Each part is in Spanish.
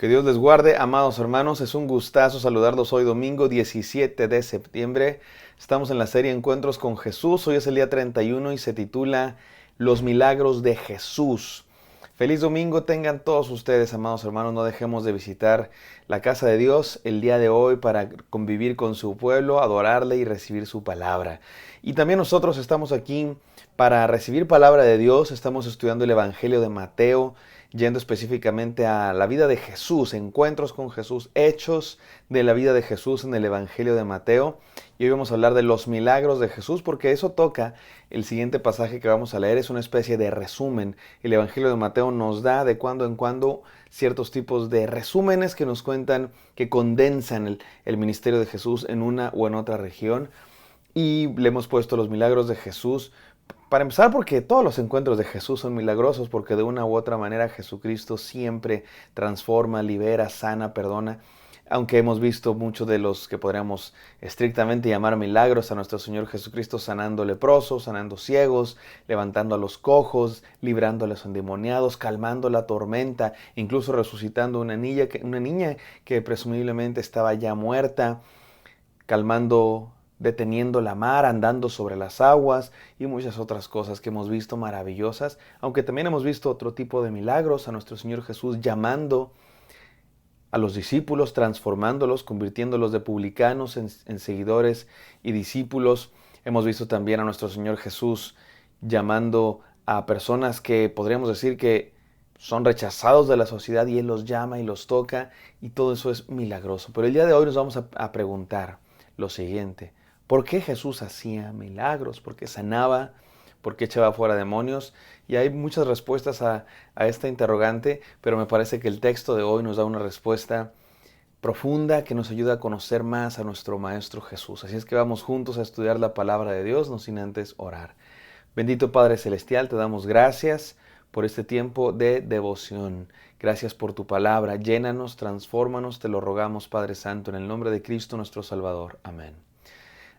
Que Dios les guarde, amados hermanos. Es un gustazo saludarlos hoy domingo 17 de septiembre. Estamos en la serie Encuentros con Jesús. Hoy es el día 31 y se titula Los milagros de Jesús. Feliz domingo tengan todos ustedes, amados hermanos. No dejemos de visitar la casa de Dios el día de hoy para convivir con su pueblo, adorarle y recibir su palabra. Y también nosotros estamos aquí para recibir palabra de Dios. Estamos estudiando el Evangelio de Mateo, yendo específicamente a la vida de Jesús, encuentros con Jesús, hechos de la vida de Jesús en el Evangelio de Mateo. Y hoy vamos a hablar de los milagros de Jesús, porque eso toca el siguiente pasaje que vamos a leer. Es una especie de resumen. El Evangelio de Mateo nos da de cuando en cuando ciertos tipos de resúmenes que nos cuentan, que condensan el ministerio de Jesús en una o en otra región. Y le hemos puesto los milagros de Jesús. Para empezar, porque todos los encuentros de Jesús son milagrosos, porque de una u otra manera Jesucristo siempre transforma, libera, sana, perdona. Aunque hemos visto muchos de los que podríamos estrictamente llamar milagros a nuestro Señor Jesucristo sanando leprosos, sanando ciegos, levantando a los cojos, librando a los endemoniados, calmando la tormenta, incluso resucitando una niña que presumiblemente estaba ya muerta, calmando, deteniendo la mar, andando sobre las aguas y muchas otras cosas que hemos visto maravillosas, aunque también hemos visto otro tipo de milagros, a nuestro Señor Jesús llamando a los discípulos, transformándolos, convirtiéndolos de publicanos en seguidores y discípulos. Hemos visto también a nuestro Señor Jesús llamando a personas que podríamos decir que son rechazados de la sociedad y Él los llama y los toca, y todo eso es milagroso. Pero el día de hoy nos vamos a preguntar lo siguiente: ¿por qué Jesús hacía milagros? ¿Por qué sanaba? ¿Por qué echaba fuera demonios? Y hay muchas respuestas a esta interrogante, pero me parece que el texto de hoy nos da una respuesta profunda que nos ayuda a conocer más a nuestro Maestro Jesús. Así es que vamos juntos a estudiar la palabra de Dios, no sin antes orar. Bendito Padre Celestial, te damos gracias por este tiempo de devoción. Gracias por tu palabra. Llénanos, transfórmanos, te lo rogamos, Padre Santo, en el nombre de Cristo nuestro Salvador. Amén.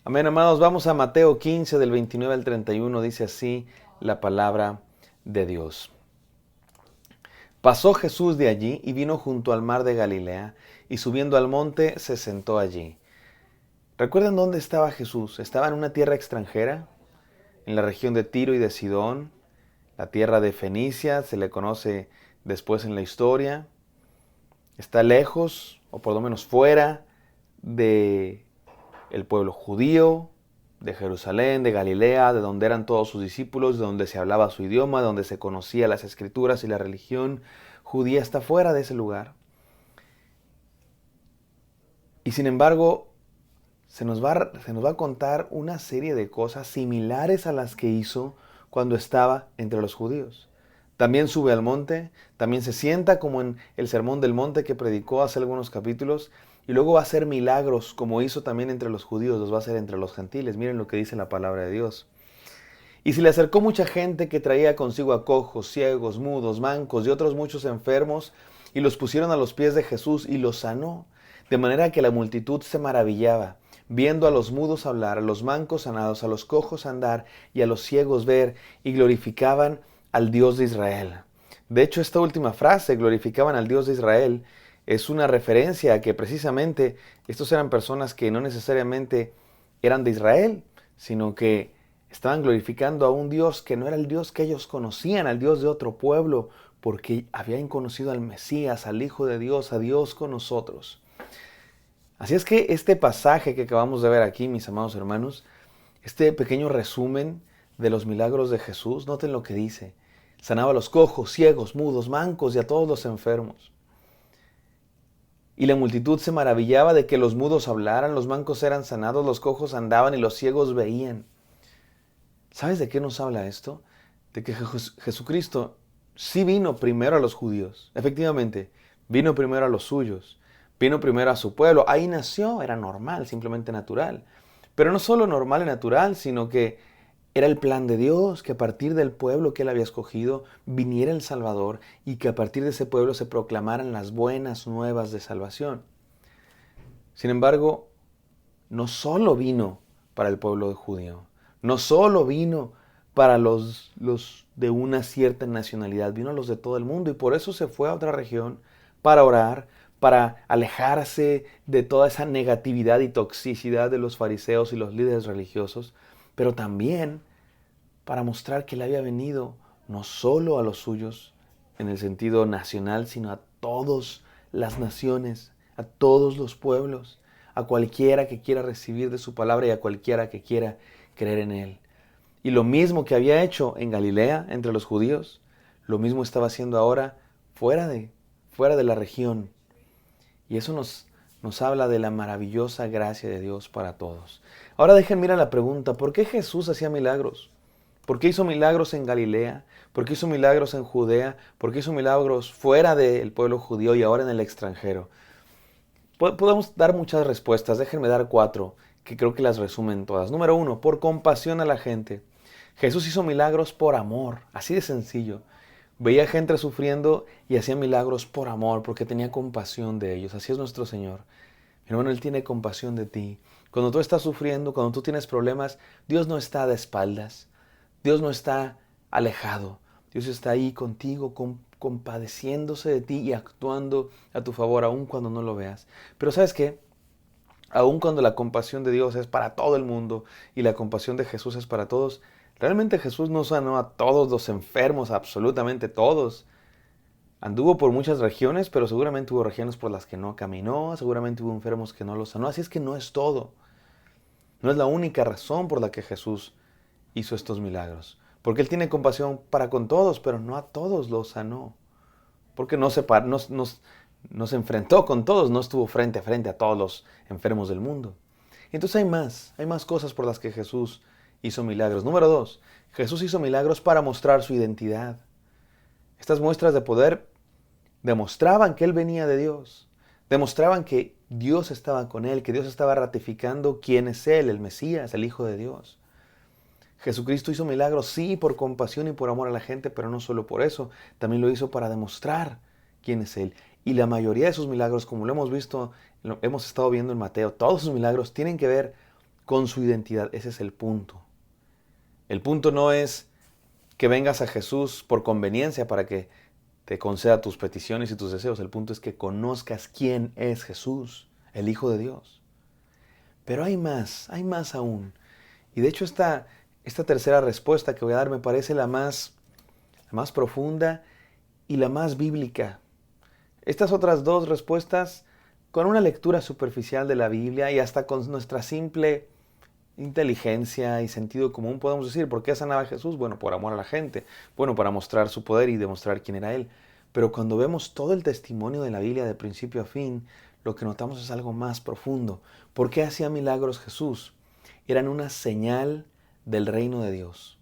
Amén, amados. Vamos a Mateo 15, del 29 al 31. Dice así la palabra de Dios. Pasó Jesús de allí y vino junto al mar de Galilea, y subiendo al monte se sentó allí. ¿Recuerdan dónde estaba Jesús? Estaba en una tierra extranjera, en la región de Tiro y de Sidón, la tierra de Fenicia, se le conoce después en la historia. Está lejos, o por lo menos fuera, de el pueblo judío, de Jerusalén, de Galilea, de donde eran todos sus discípulos, de donde se hablaba su idioma, de donde se conocía las escrituras y la religión judía. Está fuera de ese lugar. Y sin embargo, se nos va a contar una serie de cosas similares a las que hizo cuando estaba entre los judíos. También sube al monte, también se sienta como en el sermón del monte que predicó hace algunos capítulos, y luego va a hacer milagros como hizo también entre los judíos, los va a hacer entre los gentiles. Miren lo que dice la palabra de Dios. Y se le acercó mucha gente que traía consigo a cojos, ciegos, mudos, mancos y otros muchos enfermos, y los pusieron a los pies de Jesús y los sanó, de manera que la multitud se maravillaba, viendo a los mudos hablar, a los mancos sanados, a los cojos andar y a los ciegos ver, y glorificaban al Dios de Israel. De hecho, esta última frase, glorificaban al Dios de Israel, es una referencia a que precisamente estos eran personas que no necesariamente eran de Israel, sino que estaban glorificando a un Dios que no era el Dios que ellos conocían, al Dios de otro pueblo, porque habían conocido al Mesías, al Hijo de Dios, a Dios con nosotros. Así es que este pasaje que acabamos de ver aquí, mis amados hermanos, este pequeño resumen de los milagros de Jesús, noten lo que dice: sanaba a los cojos, ciegos, mudos, mancos y a todos los enfermos. Y la multitud se maravillaba de que los mudos hablaran, los mancos eran sanados, los cojos andaban y los ciegos veían. ¿Sabes de qué nos habla esto? De que Jesucristo sí vino primero a los judíos. Efectivamente, vino primero a los suyos. Vino primero a su pueblo. Ahí nació, era normal, simplemente natural. Pero no solo normal y natural, sino que era el plan de Dios, que a partir del pueblo que Él había escogido viniera el Salvador, y que a partir de ese pueblo se proclamaran las buenas nuevas de salvación. Sin embargo, no solo vino para el pueblo judío, no solo vino para los de una cierta nacionalidad, vino a los de todo el mundo, y por eso se fue a otra región para orar, para alejarse de toda esa negatividad y toxicidad de los fariseos y los líderes religiosos, pero también para mostrar que Él había venido no solo a los suyos, en el sentido nacional, sino a todas las naciones, a todos los pueblos, a cualquiera que quiera recibir de su palabra y a cualquiera que quiera creer en Él. Y lo mismo que había hecho en Galilea entre los judíos, lo mismo estaba haciendo ahora fuera de la región. Y eso nos habla de la maravillosa gracia de Dios para todos. Ahora dejen mirar la pregunta, ¿por qué Jesús hacía milagros? ¿Por qué hizo milagros en Galilea? ¿Por qué hizo milagros en Judea? ¿Por qué hizo milagros fuera del pueblo judío y ahora en el extranjero? Podemos dar muchas respuestas, déjenme dar 4, que creo que las resumen todas. Número 1, por compasión a la gente. Jesús hizo milagros por amor, así de sencillo. Veía gente sufriendo y hacía milagros por amor, porque tenía compasión de ellos. Así es nuestro Señor. Mi hermano, Él tiene compasión de ti. Cuando tú estás sufriendo, cuando tú tienes problemas, Dios no está de espaldas. Dios no está alejado. Dios está ahí contigo, compadeciéndose de ti y actuando a tu favor, aun cuando no lo veas. Pero ¿sabes qué? Aun cuando la compasión de Dios es para todo el mundo y la compasión de Jesús es para todos, realmente Jesús no sanó a todos los enfermos, absolutamente todos. Anduvo por muchas regiones, pero seguramente hubo regiones por las que no caminó, seguramente hubo enfermos que no los sanó, así es que no es todo. No es la única razón por la que Jesús hizo estos milagros. Porque Él tiene compasión para con todos, pero no a todos los sanó. Porque no se enfrentó con todos, no estuvo frente a frente a todos los enfermos del mundo. Entonces hay más cosas por las que Jesús hizo milagros. Número 2, Jesús hizo milagros para mostrar su identidad. Estas muestras de poder demostraban que Él venía de Dios. Demostraban que Dios estaba con Él, que Dios estaba ratificando quién es Él, el Mesías, el Hijo de Dios. Jesucristo hizo milagros, sí, por compasión y por amor a la gente, pero no solo por eso, también lo hizo para demostrar quién es Él. Y la mayoría de sus milagros, como lo hemos visto, lo hemos estado viendo en Mateo, todos sus milagros tienen que ver con su identidad. Ese es el punto. El punto no es que vengas a Jesús por conveniencia para que te conceda tus peticiones y tus deseos. El punto es que conozcas quién es Jesús, el Hijo de Dios. Pero hay más aún. Y de hecho esta tercera respuesta que voy a dar me parece la más profunda y la más bíblica. Estas otras dos respuestas, con una lectura superficial de la Biblia y hasta con nuestra simple inteligencia y sentido común, podemos decir, ¿por qué sanaba a Jesús? Bueno, por amor a la gente, bueno, para mostrar su poder y demostrar quién era Él. Pero cuando vemos todo el testimonio de la Biblia de principio a fin, lo que notamos es algo más profundo. ¿Por qué hacía milagros Jesús? Eran una señal del reino de Dios.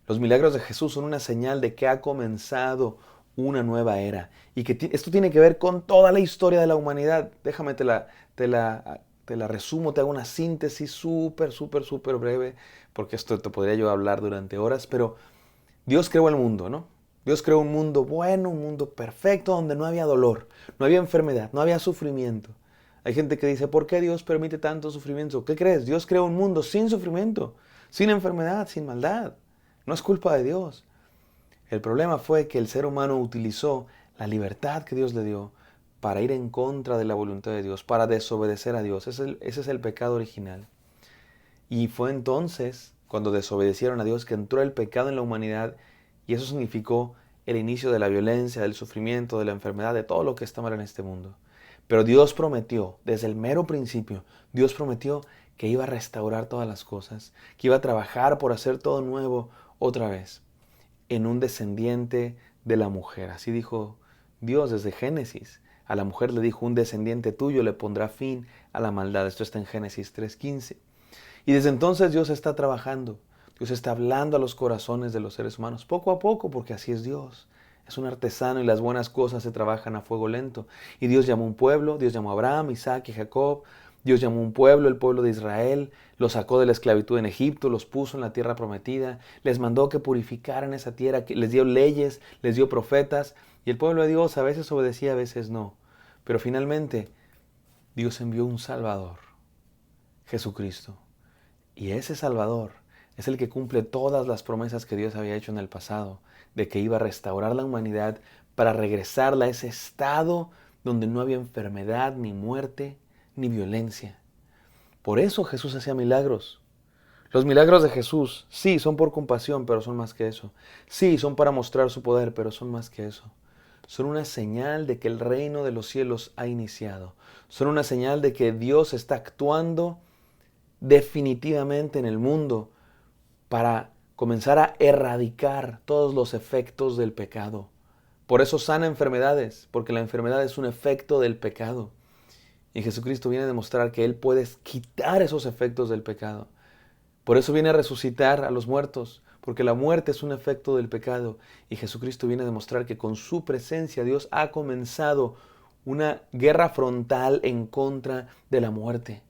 Los milagros de Jesús son una señal de que ha comenzado una nueva era y que esto tiene que ver con toda la historia de la humanidad. Déjame te la resumo, te hago una síntesis súper breve, porque esto te podría yo hablar durante horas, pero Dios creó el mundo, ¿no? Dios creó un mundo bueno, un mundo perfecto, donde no había dolor, no había enfermedad, no había sufrimiento. Hay gente que dice, ¿por qué Dios permite tanto sufrimiento? ¿Qué crees? Dios creó un mundo sin sufrimiento, sin enfermedad, sin maldad. No es culpa de Dios. El problema fue que el ser humano utilizó la libertad que Dios le dio para ir en contra de la voluntad de Dios, para desobedecer a Dios. Ese es el pecado original. Y fue entonces, cuando desobedecieron a Dios, que entró el pecado en la humanidad y eso significó el inicio de la violencia, del sufrimiento, de la enfermedad, de todo lo que está mal en este mundo. Pero Dios prometió, desde el mero principio, Dios prometió que iba a restaurar todas las cosas, que iba a trabajar por hacer todo nuevo otra vez, en un descendiente de la mujer. Así dijo Dios desde Génesis. A la mujer le dijo, un descendiente tuyo le pondrá fin a la maldad. Esto está en Génesis 3:15. Y desde entonces Dios está trabajando. Dios está hablando a los corazones de los seres humanos, poco a poco, porque así es Dios. Es un artesano y las buenas cosas se trabajan a fuego lento. Y Dios llamó un pueblo, Dios llamó a Abraham, Isaac y Jacob. Dios llamó un pueblo, el pueblo de Israel, los sacó de la esclavitud en Egipto, los puso en la tierra prometida, les mandó que purificaran esa tierra, que les dio leyes, les dio profetas. Y el pueblo de Dios a veces obedecía, a veces no. Pero finalmente Dios envió un Salvador, Jesucristo. Y ese Salvador es el que cumple todas las promesas que Dios había hecho en el pasado, de que iba a restaurar la humanidad para regresarla a ese estado donde no había enfermedad, ni muerte, ni violencia. Por eso Jesús hacía milagros. Los milagros de Jesús, sí, son por compasión, pero son más que eso. Sí, son para mostrar su poder, pero son más que eso. Son una señal de que el reino de los cielos ha iniciado. Son una señal de que Dios está actuando definitivamente en el mundo para comenzar a erradicar todos los efectos del pecado. Por eso sana enfermedades, porque la enfermedad es un efecto del pecado. Y Jesucristo viene a demostrar que Él puede quitar esos efectos del pecado. Por eso viene a resucitar a los muertos, porque la muerte es un efecto del pecado. Y Jesucristo viene a demostrar que con su presencia Dios ha comenzado una guerra frontal en contra de la muerte.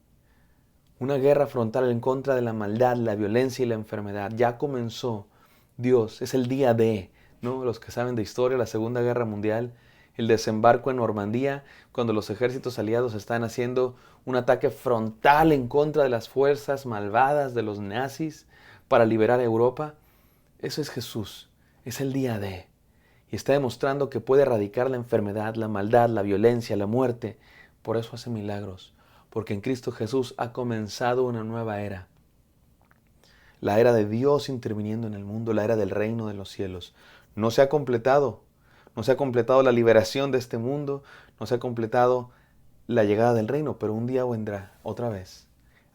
Una guerra frontal en contra de la maldad, la violencia y la enfermedad. Ya comenzó. Dios, es el día D, ¿no? Los que saben de historia, la Segunda Guerra Mundial, el desembarco en Normandía, cuando los ejércitos aliados están haciendo un ataque frontal en contra de las fuerzas malvadas de los nazis para liberar a Europa. Eso es Jesús, es el día D. Y está demostrando que puede erradicar la enfermedad, la maldad, la violencia, la muerte. Por eso hace milagros, porque en Cristo Jesús ha comenzado una nueva era. La era de Dios interviniendo en el mundo, la era del reino de los cielos. No se ha completado. No se ha completado la liberación de este mundo. No se ha completado la llegada del reino. Pero un día vendrá otra vez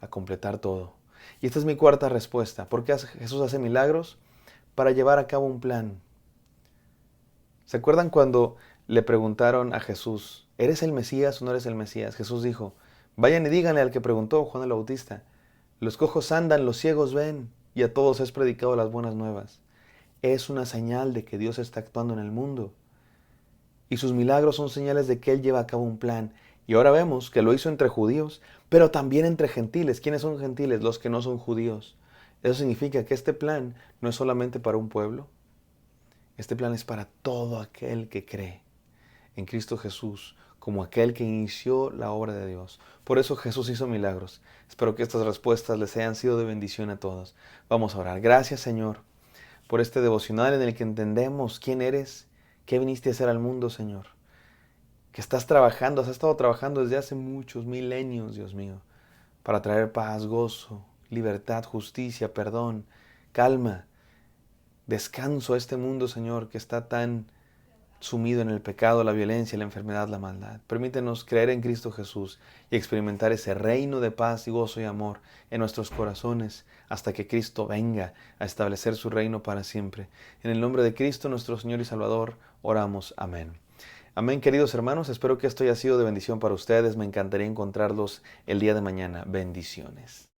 a completar todo. Y esta es mi cuarta respuesta. ¿Por qué Jesús hace milagros? Para llevar a cabo un plan. ¿Se acuerdan cuando le preguntaron a Jesús, ¿eres el Mesías o no eres el Mesías? Jesús dijo, vayan y díganle al que preguntó, Juan el Bautista, los cojos andan, los ciegos ven, y a todos es predicado las buenas nuevas. Es una señal de que Dios está actuando en el mundo. Y sus milagros son señales de que Él lleva a cabo un plan. Y ahora vemos que lo hizo entre judíos, pero también entre gentiles. ¿Quiénes son gentiles? Los que no son judíos. Eso significa que este plan no es solamente para un pueblo. Este plan es para todo aquel que cree en Cristo Jesús, como aquel que inició la obra de Dios. Por eso Jesús hizo milagros. Espero que estas respuestas les hayan sido de bendición a todos. Vamos a orar. Gracias, Señor, por este devocional en el que entendemos quién eres, qué viniste a hacer al mundo, Señor. Que estás trabajando, has estado trabajando desde hace muchos milenios, Dios mío, para traer paz, gozo, libertad, justicia, perdón, calma, descanso a este mundo, Señor, que está tan sumido en el pecado, la violencia, la enfermedad, la maldad. Permítenos creer en Cristo Jesús y experimentar ese reino de paz y gozo y amor en nuestros corazones hasta que Cristo venga a establecer su reino para siempre. En el nombre de Cristo, nuestro Señor y Salvador, oramos. Amén. Amén, queridos hermanos. Espero que esto haya sido de bendición para ustedes. Me encantaría encontrarlos el día de mañana. Bendiciones.